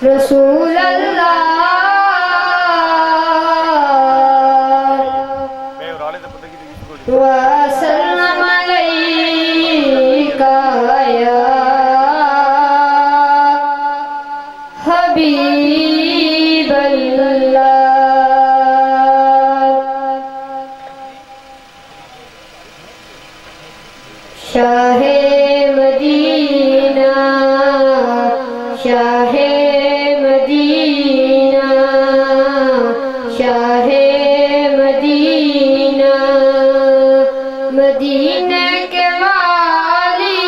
رسول اللہ وسلم علیکہ یا حبیب اللہ شاہ مدینہ شاہ مدینہ شاہ مدینہ مدینہ کے والی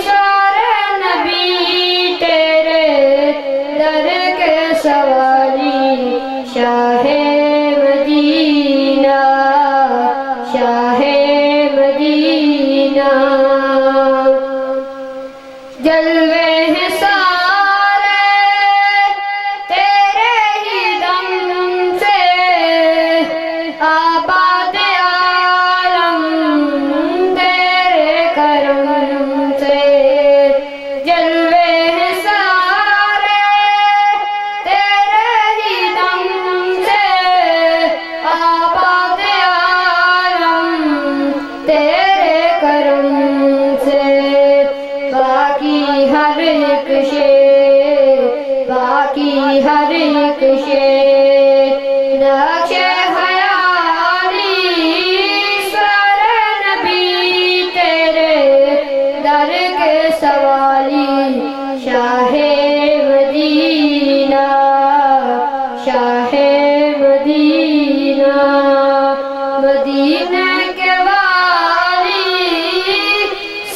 سارے نبی تیرے در کے سوالی شاہ مدینہ شاہ مدینہ جلوے ہیں سارے تیرے ہی دم سے آباد عالم تیرے کرم سے جلوے ہیں سارے تیرے ہی دم سے آباد عالم تیرے کرم سے باقی ہر ایک شے باقی ہر ایک شے نقش خیالی سارے نبی تیرے در کے سوالی شاہ مدینہ شاہ مدینہ مدینہ کے والی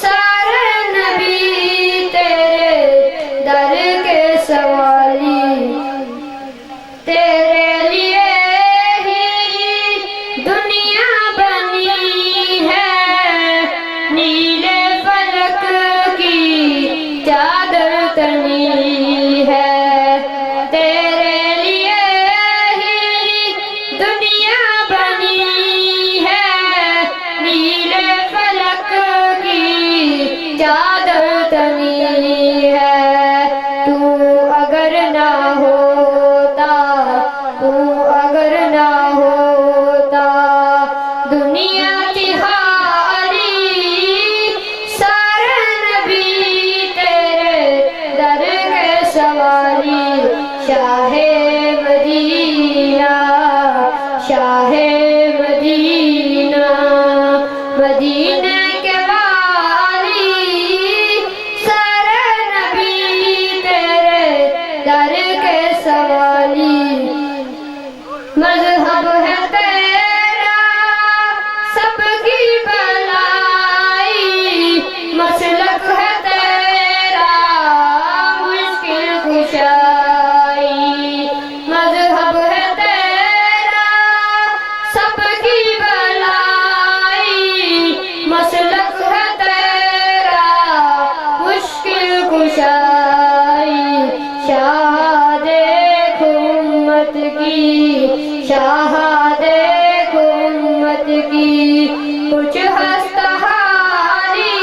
سارے نبی تیرے در کے سوالی تیرے لیے ہی دنیا بنی ہے نیلے فلک کی چادر تنی ہے تیرے لیے ہی دنیا بنی ہے نیلے فلک کی چادر تنی ہے تو اگر نہ ہوتا تو اگر نہ ہوتا دنیا کی حالی سارے نبی تیرے در کے سوالی شاہ مدینہ شاہ مدینہ مدینہ کے والی سارے نبی تیرے در کے سوالی مذہب ہے تیرا سب کی بلائی مسلک ہے تیرا مشکل کشائی مذہب ہے تیرا سب کی بلائی مسلک ہے تیرا مشکل کشائی شاہ دیکھ امت کی شاہ دیکھ امت کی کچھ ہست حالی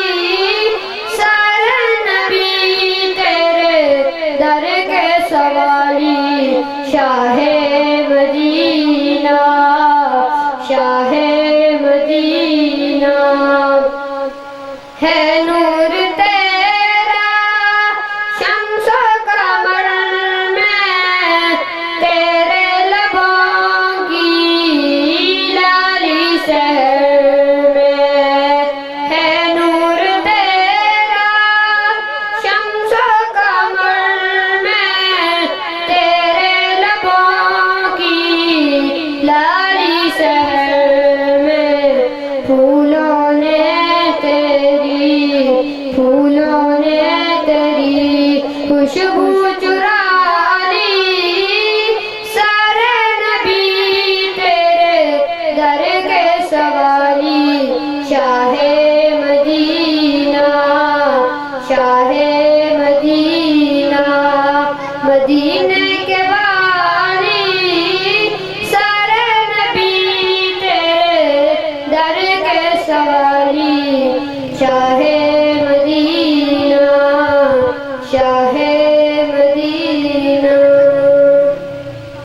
سارے نبی تیرے در کے سوالی شاہ مدینہ شاہ مدینہ ہے نور تیرا شمس و قمر میں تیرے لبوں کی لالی سحر میں ہے نور تیرا شمس و قمر میں تیرے لبوں کی لالی سحر میں پھولوں نے تیری خوشبو چرا لی سارے نبی تیرے در کے سوالی شاہ مدینہ شاہ مدینہ مدینہ کے والی سارے نبی تیرے در کے سوالی شاہ